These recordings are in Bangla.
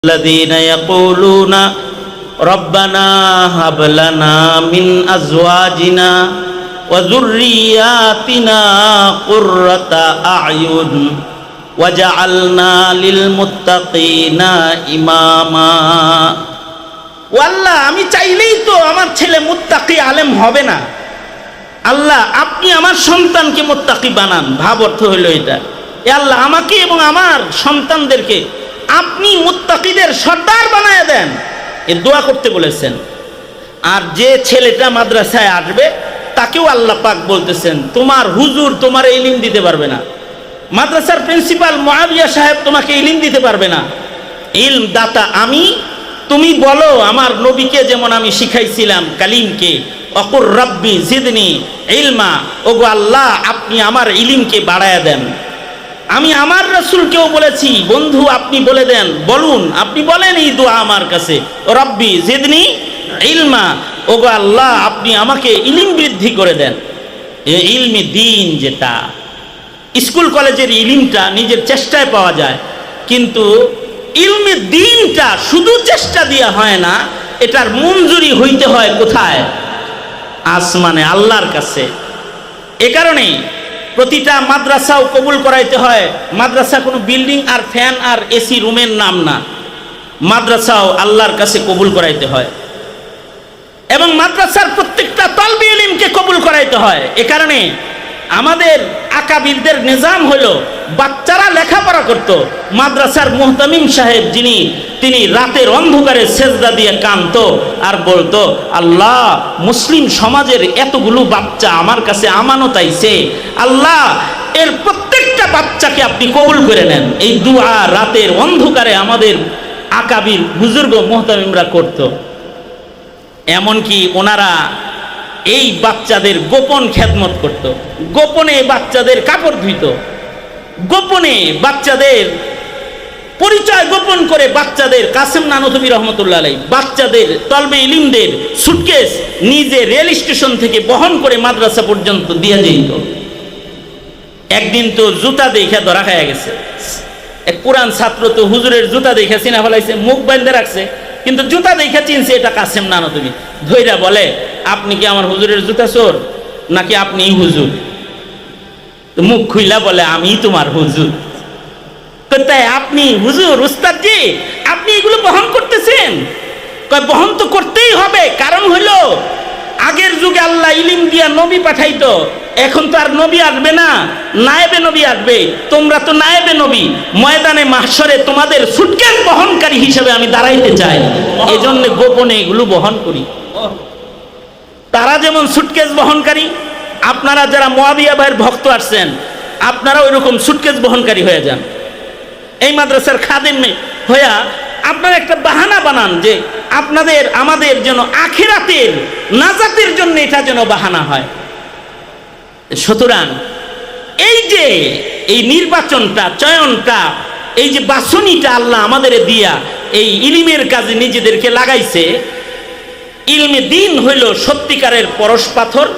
الذين يقولون ربنا هب لنا من أزواجنا وذرياتنا قرة أعين وجعلنا للمتقين إماما আল্লাহ আমি চাইলেই তো আমার ছেলে মুত্তাকি আলেম হবে না। আল্লাহ আপনি আমার সন্তানকে মুত্তাকি বানান। ভাব অর্থ হলো এটা, এ আল্লাহ আমাকে এবং আমার সন্তানদেরকে আপনি মুত্তাকিদের সর্দার বানায় দেন। এ দোয়া করতে বলেছেন। আর যে ছেলেটা মাদ্রাসায় আসবে তাকেও আল্লাহ পাক বলতেছেন তোমার হুজুর তোমার ইলম দিতে পারবে না, মাদ্রাসার প্রিন্সিপাল মুআবিয়া সাহেব তোমাকে ইলম দিতে পারবে না। ইলম দাতা আমি। তুমি বলো আমার নবীকে যেমন আমি শিখাইছিলাম কালিমকে, অকুর রব্বি জিদনি ইলমা, ওগো আল্লাহ আপনি আমার ইলমকে বাড়ায়া দেন। আমি আমার রাসূলকেও বলেছি বন্ধু আপনি বলে দেন, বলুন আপনি বলেন এই দোয়া আমার কাছে, রব্বি জিদনি ইলমা, ওগো আল্লাহ আপনি আমাকে ইলম বৃদ্ধি করে দেন। এই ইলমে দ্বীন যেটা স্কুল কলেজের ইলমটা নিজের চেষ্টায় পাওয়া যায়, কিন্তু ইলমে দ্বীনটা শুধু চেষ্টা দিয়া হয় না, এটার মঞ্জুরি হইতে হয় কোথায়? আসমানে, আল্লাহর কাছে। এ কারণে প্রতিটা মাদ্রাসাও কবুল করাইতে হয়। মাদ্রাসা কোনো বিল্ডিং আর ফ্যান আর এসি রুমের নাম না, মাদ্রাসাও আল্লাহর কাছে কবুল করাইতে হয় এবং মাদ্রাসার প্রত্যেকটা তলবে ইলমকে কবুল করাইতে হয়। এ কারণে আমাদের আকাবিরদের নিজাম হলো বাচ্চারা লেখাপড়া করত, মাদ্রাসার মুহতামিম সাহেব তিনি রাতের অন্ধকারে সেজদা দিয়ে কাঁদতো আর বলতো আল্লাহ মুসলিম সমাজের এতগুলো বাচ্চা আমার কাছে আমানত আইছে, আল্লাহ এর প্রত্যেকটা বাচ্চাকে আপনি কবুল করে নেন। এই দুআ রাতের অন্ধকারে আমাদের আকাবির বুজুর্গ মুহতামিমরা করত। এমনকি ওনারা এই বাচ্চাদের গোপন খেদমত করত, গোপনে বাচ্চাদের কাপড় ধুইত, গোপনে বাচ্চাদের পরিচয় গোপন করে বাচ্চাদের কাসেম নানতুবি রহমতুল্লাহ আলাইহি বাচ্চাদের তলবে ইলমদের সুটকেস নিজে রেল স্টেশন থেকে বহন করে মাদ্রাসা পর্যন্ত দিয়ে যেত। একদিন তো জুতা দেখে ধরা খায়া গেছে। এক কোরআন ছাত্র তো হুজুরের জুতা দেখে চিনা ফেলাইছে, মুখ বেঁধে রাখছে, কিন্তু জুতা দেখে চিনছে এটা কাসেম নানতুবি। ধৈরা বলে আপনি কি আমার হুজুরের জুতা চোর নাকি আপনি হুজুর? মুখ খুইলা বলে আমি তোমার হুজুর। তাই আপনি হুজুর উস্তাদ জি আপনি এগুলো বহন করতেছেন? কয় বহন তো করতেই হবে, কারণ হইল আগের যুগে আল্লাহ ইলিম দিয়া নবী পাঠাইতো, এখন তো আর নবী আসবে না, নায়েবে নবী আসবে। তোমরা তো নায়েবে নবী, ময়দানে মাহশরে তোমাদের সুটকেস বহনকারী হিসেবে আমি দাঁড়াইতে চাই, এজন্য গোপনে এগুলো বহন করি। তারা যেমন সুটকেস বহনকারী, আপনারা যারা মুআবিয়া ভাইয়ের ভক্ত আসছেন আপনারা ওইরকম সুটকেস বহনকারী হয়ে যান। এই মাদ্রাসার খাদেম হইয়া আপনারা একটা বাহানা বানান যে আপনাদের আমাদের যেন আখিরাতের নাজাতের জন্য এটা যেন বাহানা হয়। সুতরাং এই যে এই নির্বাচনটা, চয়নটা, এই যে বাছনিটা আল্লাহ আমাদের দিয়া এই ইলমের কাজে নিজেদেরকে লাগাইছে। ইলমে দ্বীন হইল সত্যিকারের পরশ পাথর।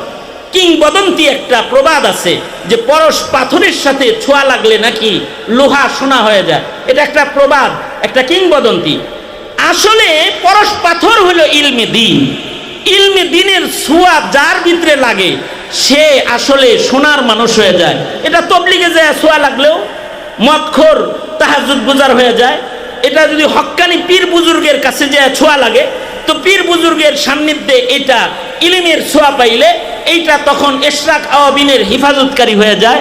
কিংবদন্তি একটা প্রবাদ আছে যে পরশ পাথরের সাথে ছোঁয়া লাগলে নাকি লোহা সোনা হয়ে যায়, এটা একটা প্রবাদ, একটা কিংবদন্তি। আসলে পরশ পাথর হলো ইলমে দ্বীন। ইলমে দ্বীনের ছোঁয়া যার ভিতরে লাগে সে আসলে সোনার মানুষ হয়ে যায়। এটা তবলিগে যায় ছোঁয়া লাগলেও মদখোর তাহাজ্জুদ গুজার হয়ে যায়। এটা যদি হক্কানি পীর বুজুর্গের কাছে যায় ছোঁয়া লাগে তো পীর বুজুর্গের সান্নিধ্যে এটা ইলমের ছোঁয়া পাইলে এইটা তখন ইশরাক আওয়াবিনের হিফাজতকারী হয়ে যায়।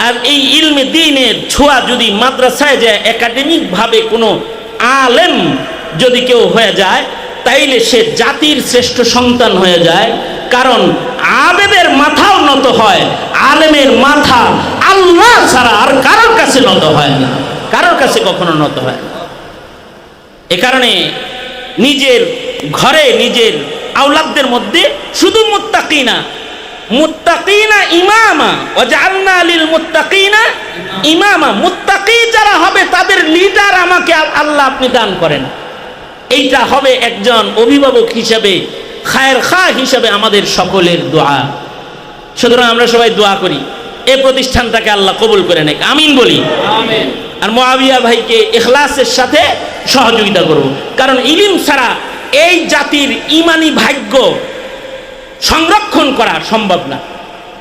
আর এই ইলমে দ্বীনের ছোঁয়া যদি মাদ্রাসায় যায় একাডেমিক ভাবে কোনো আলেম যদি কেউ হয়ে যায় তাইলে সে জাতির শ্রেষ্ঠ সন্তান হয়ে যায়। কারণ আবেদের মাথাও নত হয়, আলেমের মাথা আল্লাহ ছাড়া আর কারোর কাছে নত হয় না, কারোর কাছে কখনো নত হয় না। এ কারণে নিজের ঘরে নিজের আওলাদদের মধ্যে শুধু মুত্তাকিনা ইমামা ওয়াজআলনা লিল মুত্তাকিনা ইমামা, মুত্তাকি যারা হবে তাদের লিডার আমাকে আল্লাহ আপনি দান করেন। এইটা হবে একজন অভিভাবক হিসেবে, খায়ের খা হিসেবে আমাদের সকলের দোয়া। সুতরাং আমরা সবাই দোয়া করি এই প্রতিষ্ঠানটাকে আল্লাহ কবুল করে নেক, আমিন বলি। আমিন। আর মুআবিয়া ভাইকে ইখলাসের সাথে সহযোগিতা করব। কারণ ইলম ছাড়া এই জাতির ইমানি ভাগ্য সংরক্ষণ করা সম্ভব না।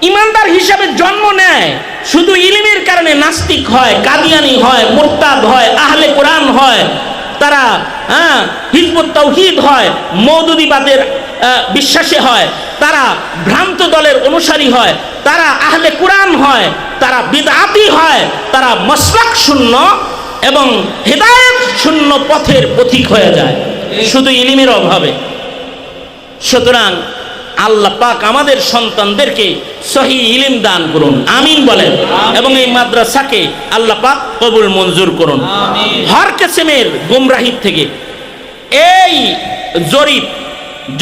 ইমানদার হিসাবে জন্ম নেয়, শুধু ইলমের কারণে নাস্তিক হয়, কাদিয়ানি হয়, মুরতাদ হয়, আহলে কোরআন হয়, তারা হিজবুত তাওহীদ হয়, মওদুদিবাদের বিশ্বাসী হয়, তারা ভ্রান্ত দলের অনুসারী হয়, তারা আহলে কোরআন হয়, তারা বিদআতি হয়, তারা মাসলাক শূন্য এবং হেদায়েত শূন্য পথের পথিক হয়ে যায় শুধু ইলমের অভাবে। সুতরাং আল্লাহ পাক আমাদের সন্তানদেরকে সহি ইলম দান করুন, আমিন বলেন। এবং এই মাদ্রাসাকে আল্লাহ পাক কবুল মঞ্জুর করুন হর কিসমের গুমরাহির থেকে। এই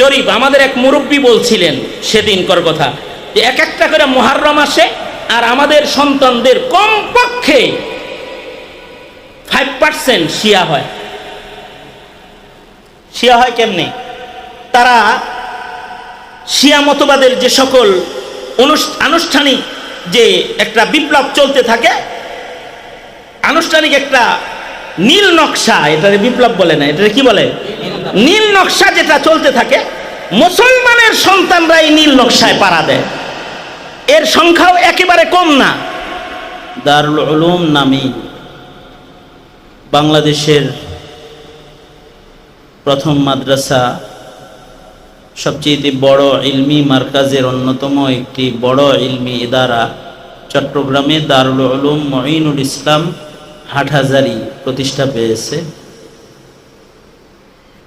জরিপ আমাদের এক মুরব্বী বলছিলেন সেদিনকার কথা, যে এক একটা করে মুহররম আসে আর আমাদের সন্তানদের কমপক্ষে 5% শিয়া হয়। শিয়া হয় কেমনে? তারা শিয়া মতবাদের যে সকল আনুষ্ঠানিক যে একটা বিপ্লব চলতে থাকে, আনুষ্ঠানিক একটা নীল নকশা, এটারে বিপ্লব বলে না, এটারে কি বলে? নীল নকশা যেটা চলতে থাকে, মুসলমানের সন্তানরা এই নীল নকশায় পাড়া দেয়। এর সংখ্যাও একেবারে কম না। দারুল উলুম নামে বাংলাদেশের প্রথম মাদ্রাসা, সবচেয়ে বড় ইলমি মার্কাজের অন্যতম একটি বড় ইলমি ইদারা চট্টগ্রামে দারুল উলুম মুঈনুল ইসলাম হাটহাজারী প্রতিষ্ঠা পেয়েছে।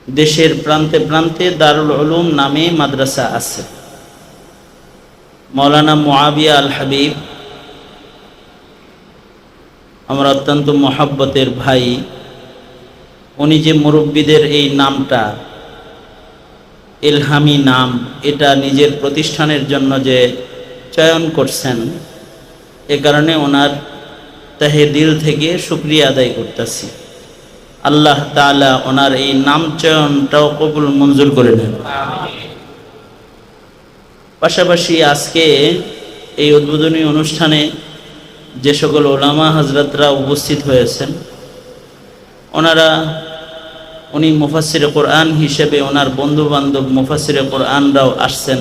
দেশের প্রান্তে প্রান্তে দারুল উলুম নামে মাদ্রাসা আছে। মাওলানা মুআবিয়া আল হাবিব আমার অত্যন্ত মহব্বতের ভাই, উনি যে মুরব্বীদের এই নামটা ইলহামি নাম, এটা নিজের প্রতিষ্ঠানের জন্য যে চয়ন করছেন, এ কারণে ওনার তাহে দিল থেকে শুকরিয়া আদায় করতেছি। আল্লাহ তাআলা ওনার এই নাম চয়নটাও কবুল মঞ্জুর করে নেন। পাশাপাশি আজকে এই উদ্বোধনী অনুষ্ঠানে যে সকল ওলামা হযরতরা উপস্থিত হয়েছেন, উনি মুফাসসিরে কোরআন হিসেবে ওনার বন্ধু বান্ধব মুফাসসিরে কোরআনরাও আসছেন।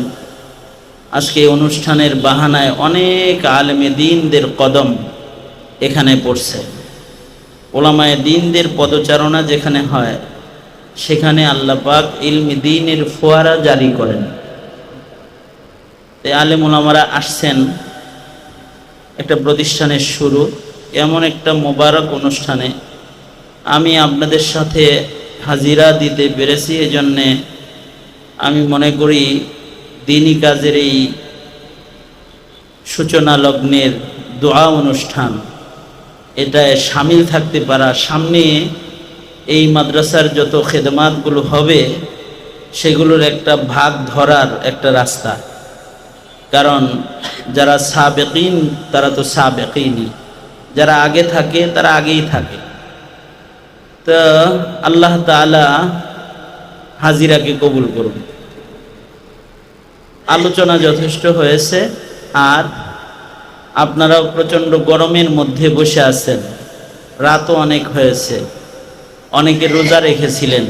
আজকে অনুষ্ঠানের বাহানায় অনেক আলেমে দ্বীনদের কদম এখানে পড়ছে। ওলামায়ে দ্বীনদের পদচারণা যেখানে হয়, সেখানে আল্লাহ পাক ইলমি দ্বীনের ফোয়ারা জারি করেন। তাই আলেম ওলামারা আসছেন একটা প্রতিষ্ঠানের শুরু, এমন একটা মোবারক অনুষ্ঠানে আমি আপনাদের সাথে হাজিরা দিতে পেরেছি। এজন্যে আমি মনে করি দ্বীনি কাজের এই সূচনা লগ্নের দোয়া অনুষ্ঠান, এটায় শামিল থাকতে পারা, সামনে এই মাদ্রাসার যত খেদমাতগুলো হবে সেগুলোর একটা ভাগ ধরার একটা রাস্তা। কারণ যারা সাবেকিন তারা তো সাবেকিনই, যারা আগে থাকে তারা আগেই থাকে। তো আল্লাহ তাআলা হাজিরাকে কবুল করুন। আলোচনা যথেষ্ট হয়েছে, আর আপনারাও প্রচণ্ড গরমের মধ্যে বসে আছেন, রাতও অনেক হয়েছে, অনেকে রোজা রেখেছিলেন,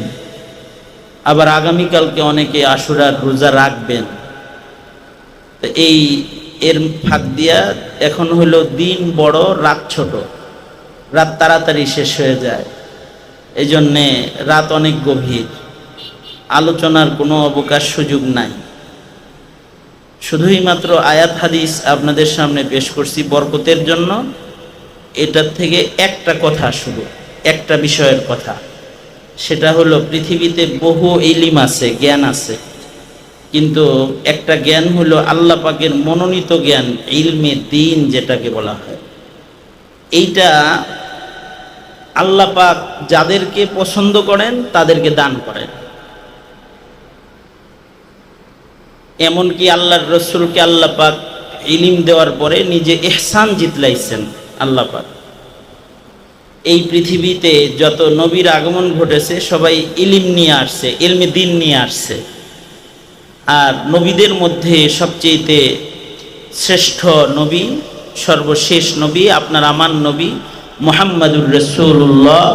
আবার আগামীকালকে অনেকে আশুরার রোজা রাখবেন। তো এর ফাঁক দিয়া এখন হলো দিন বড়, রাত ছোট, রাত তাড়াতাড়ি শেষ হয়ে যায়, এই জন্যে রাত অনেক গভীর, আলোচনার কোনো অবকাশ সুযোগ নাই। শুধুই মাত্র আয়াত হাদিস আপনাদের সামনে পেশ করছি বরকতের জন্য। এটার থেকে একটা কথা, শুধু একটা বিষয়ের কথা, সেটা হলো পৃথিবীতে বহু ইলম আছে, জ্ঞান আছে, কিন্তু একটা জ্ঞান হলো আল্লাহ পাকের মনোনীত জ্ঞান, ইলমে দ্বীন যেটাকে বলা হয়। এইটা আল্লাহ পাক যাদেরকে পছন্দ করেন তাদেরকে দান করেন। এমনকি আল্লাহর রসুলকে আল্লাহ পাক ইলম দেওয়ার পরে নিজে ইহসান জিতলাইছেন আল্লাহ পাক। এই পৃথিবীতে যত নবীর আগমন ঘটেছে সবাই ইলম নিয়ে আসছে, ইলমে দ্বীন নিয়ে আসছে। আর নবীদের মধ্যে সবচেয়ে শ্রেষ্ঠ নবী, সর্বশেষ নবী, আপনার আমার নবী মুহাম্মাদুর রাসূলুল্লাহ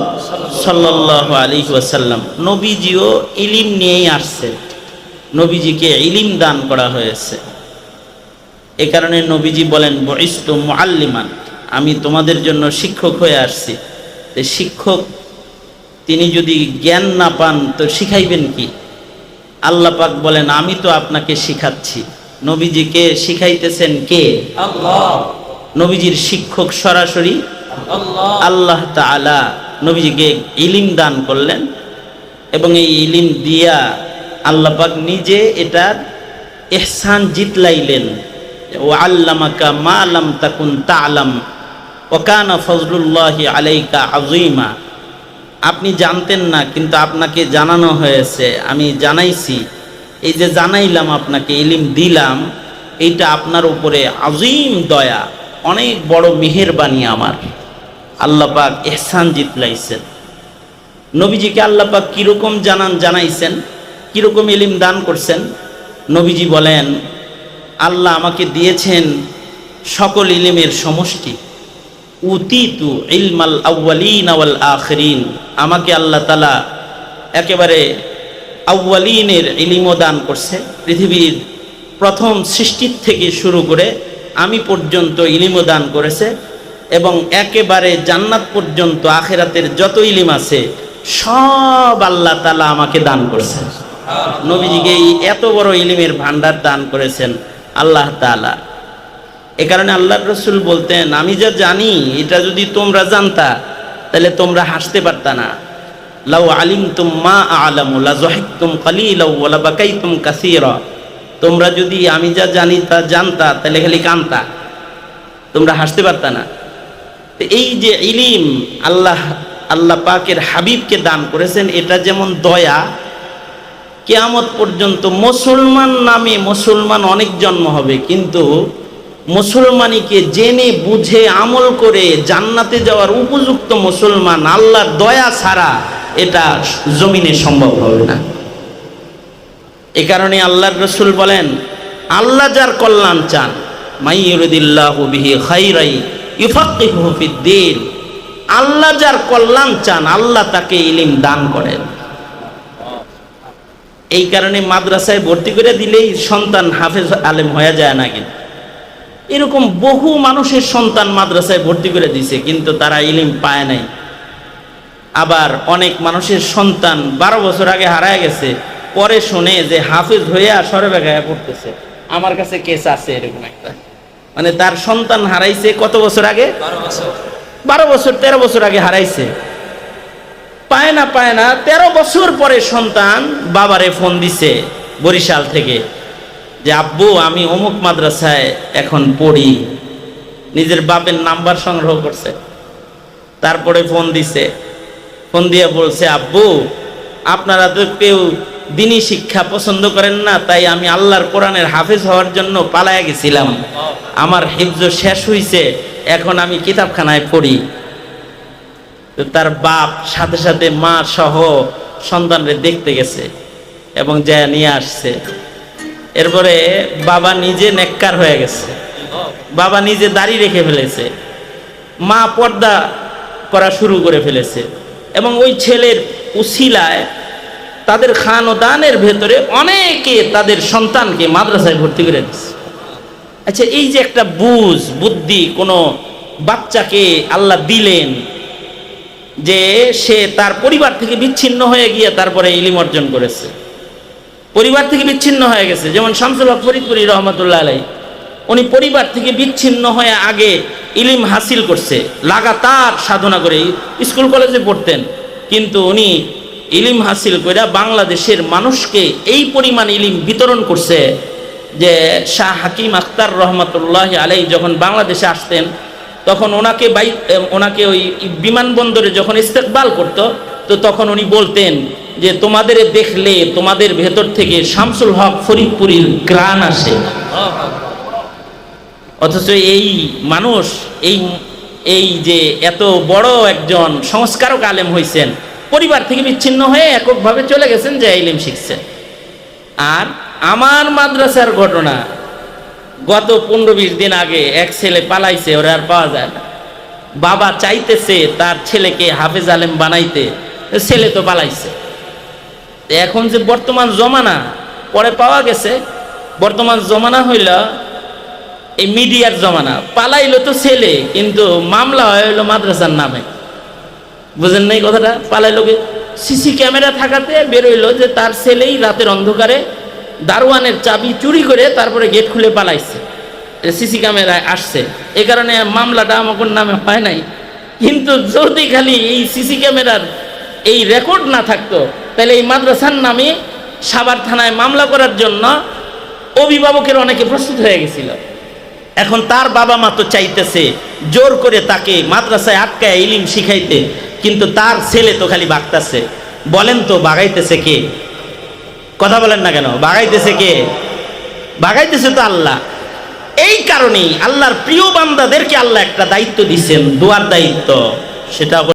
সাল্লাল্লাহু আলাইহি ওয়াসাল্লাম। নবীজিও ইলম নিয়েই আসছে, নবীজিকে ইলম দান করা হয়েছে। এ কারণে নবীজি বলেন বুইস্তু মুআল্লিমান, আমি তোমাদের জন্য শিক্ষক হয়ে আসছি। তো শিক্ষক তিনি যদি জ্ঞান না পান তো শিখাইবেন কি? আল্লাহ পাক বলেন আমি তো আপনাকে শিখাচ্ছি। নবীজিকে শিখাইতেছেন কে? আল্লাহ। নবীজির শিক্ষক সরাসরি আল্লাহ তাআলা নবীজিকে ইলম দান করলেন এবং এই ইলম দিয়া আল্লাহ পাক নিজে এটার ইহসান জিতলাইলেন। ওয়া আল্লামাকা মা লাম তাকুন তা'লাম ওয়া কানা ফজলুল্লাহি আলাইকা আযীমা। আপনি জানতেন না কিন্তু আপনাকে জানানো হয়েছে, আমি জানাইছি। এই যে জানাইলাম আপনাকে, ইলম দিলাম, এইটা আপনার উপরে আযীম দয়া, অনেক বড় মেহেরবানি আমার। আল্লাহ পাক ইহসান জিতলাইছেন। নবীজিকে আল্লাহ পাক কিরকম জানাইছেন, কিরকম ইলম দান করছেন? নবীজি বলেন আল্লাহ আমাকে দিয়েছেন সকল ইলমের সমষ্টি। উতিতু ইলমাল আউয়ালিন ওয়াল আখিরিন, আমাকে আল্লাহ তাআলা একেবারে আউয়ালিনের ইলমও দান করছে। পৃথিবীর প্রথম সৃষ্টির থেকে শুরু করে আমি পর্যন্ত ইলমও দান করেছে এবং একেবারে জান্নাত পর্যন্ত আখিরাতের যত ইলম আছে সব আল্লাহ তাআলা আমাকে দান করছে। নবীজিকে এত বড় ইলমের ভান্ডার দান করেছেন আল্লাহ তাআলা। এ কারণে আল্লাহর রাসূল বলতেন আমি যা জানি এটা যদি তোমরা জানতা তাহলে তোমরা হাসতে পারতা না। লাউ আলিমতুম মা আ'লামু লা যাহিকতুম কালিলাও ওয়া লা বাকাইতুম কাসীরা। তোমরা যদি আমি যা জানি তা জানতা তাহলে খালি কাঁদতা, তোমরা হাসতে পারতা না। তো এই যে ইলম আল্লাহ পাকের হাবিবকে দান করেছেন, এটা যেমন দয়া, কিয়ামত পর্যন্ত মুসলমান নামে মুসলমান অনেক জন্ম হবে, কিন্তু মুসলমানিকে জেনে বুঝে আমল করে জান্নাতে যাওয়ার উপযুক্ত মুসলমান আল্লাহর দয়া ছাড়া এটা জমিনে সম্ভব হবে না। এ কারণে আল্লাহর রাসূল বলেন আল্লাহ যার কল্যাণ চান, মাই ইউরিদিল্লাহু বিহি খাইরাই ইউফাক্কিহুহু ফিদ্দীন, আল্লাহ যার কল্যাণ চান আল্লাহ তাকে ইলম দান করেন। এই কারণে মাদ্রাসায় ভর্তি করে দিলেই সন্তান হাফেজ আলেম হয়ে যায় না। কিন্তু এরকম বহু মানুষের সন্তান মাদ্রাসায় ভর্তি করে দিছে কিন্তু তারা ইলম পায় নাই। আবার অনেক মানুষের সন্তান 12 বছর আগে হারায় গেছে, পরে শুনে যে হাফেজ হয়ে সরে বেগায় পড়তেছে। আমার কাছে কেস আছে এরকম একটা, মানে তার সন্তান হারাইছে কত বছর আগে? 12 বছর 13 বছর আগে হারাইছে, পায় না 13 বছর পরে সন্তান বাবারে ফোন দিছে বরিশাল থেকে যে আব্বু আমি অমুক মাদ্রাসায় এখন পড়ি। নিজের বাপের নাম্বার সংগ্রহ করছে, তারপরে ফোন দিছে, ফোন দিয়ে বলছে আব্বু আপনারা তো কেউ দ্বীনি শিক্ষা পছন্দ করেন না, তাই আমি আল্লাহর কোরআনের হাফেজ হওয়ার জন্য পালায়া গেছিলাম, আমার হিফজ শেষ হইছে, এখন আমি কিতাবখানায় পড়ি। তো তার বাপ সাথে সাথে মা সহ সন্তানরে দেখতে গেছে এবং যা নিয়ে আসছে। এরপরে বাবা নিজে নেককার হয়ে গেছে, বাবা নিজে দাড়ি রেখে ফেলেছে, মা পর্দা করা শুরু করে ফেলেছে এবং ওই ছেলের উসিলায় তাদের খানদানের ভেতরে অনেকে তাদের সন্তানকে মাদ্রাসায় ভর্তি করে দিচ্ছে। আচ্ছা, এই যে একটা বুদ্ধি কোনো বাচ্চাকে আল্লাহ দিলেন যে সে তার পরিবার থেকে বিচ্ছিন্ন হয়ে গিয়ে তারপরে ইলম অর্জন করেছে, পরিবার থেকে বিচ্ছিন্ন হয়ে গেছে। যেমন শামসুল হক ফরিদপুরি রহমতুল্লাহ আলাইহি, উনি পরিবার থেকে বিচ্ছিন্ন হয়ে আগে ইলম হাসিল করছে, লাগাতার সাধনা করে স্কুল কলেজে পড়তেন, কিন্তু উনি ইলম হাসিল করে বাংলাদেশের মানুষকে এই পরিমাণ ইলম বিতরণ করছে যে শাহ হাকিম আখতার রহমতুল্লাহ আলাইহি যখন বাংলাদেশে আসতেন তখন ওনাকে ওই বিমানবন্দরে যখন ইস্তেকবাল করতো তো তখন উনি বলতেন যে তোমাদের দেখলে তোমাদের ভেতর থেকে শামসুল হক ফরিদপুরীর গ্রাণ আসে। অথচ এই মানুষ এই যে এত বড় একজন সংস্কারক আলেম হয়েছেন, পরিবার থেকে বিচ্ছিন্ন হয়ে এককভাবে চলে গেছেন যে ইলম শিখছেন। আর আমার মাদ্রাসার ঘটনা, গত 15-20 দিন আগে এক ছেলে পালাইছে, ওরা আর পাওয়া যায় না। বাবা চাইতেছে তার ছেলেকে হাফেজ আলেম বানাইতে, ছেলে তো পালাইছে। এখন যে বর্তমান জমানা, পরে পাওয়া গেছে বর্তমান জমানা হইল এই মিডিয়ার জমানা। পালাইলো তো ছেলে, কিন্তু মামলা হইলো মাদ্রাসার নামে। বুঝেন নাই কথাটা? পালাইলো সিসি ক্যামেরা থাকাতে বেরোইলো যে তার ছেলেই রাতের অন্ধকারে দারোয়ানের চাবি চুরি করে তারপরে গেট খুলে পালাইছে, সিসি ক্যামেরায় আসছে। এ কারণে মামলাটা আমার নামে হয় নাই। কিন্তু যদি খালি এই সিসি ক্যামেরার এই রেকর্ড না থাকতো, তাহলে এই মাদ্রাসার নামে সাভার থানায় মামলা করার জন্য অভিভাবকের অনেকে প্রস্তুত হয়ে গেছিল। এখন তার বাবা মা তো চাইতেছে জোর করে তাকে মাদ্রাসায় আটকায় ইলিম শিখাইতে, কিন্তু তার ছেলে তো খালি বাগতাছে। বলেন তো বাগাইতেছে কে? কথা বলেন না কেন? বাগাইতেছে কে? বাগাইতেছে তো আল্লাহ। এই কারণেই আল্লাহর প্রিয় বান্দাদেরকে আল্লাহ একটা দায়িত্ব দিচ্ছেন, দোয়ার দায়িত্ব। সেটা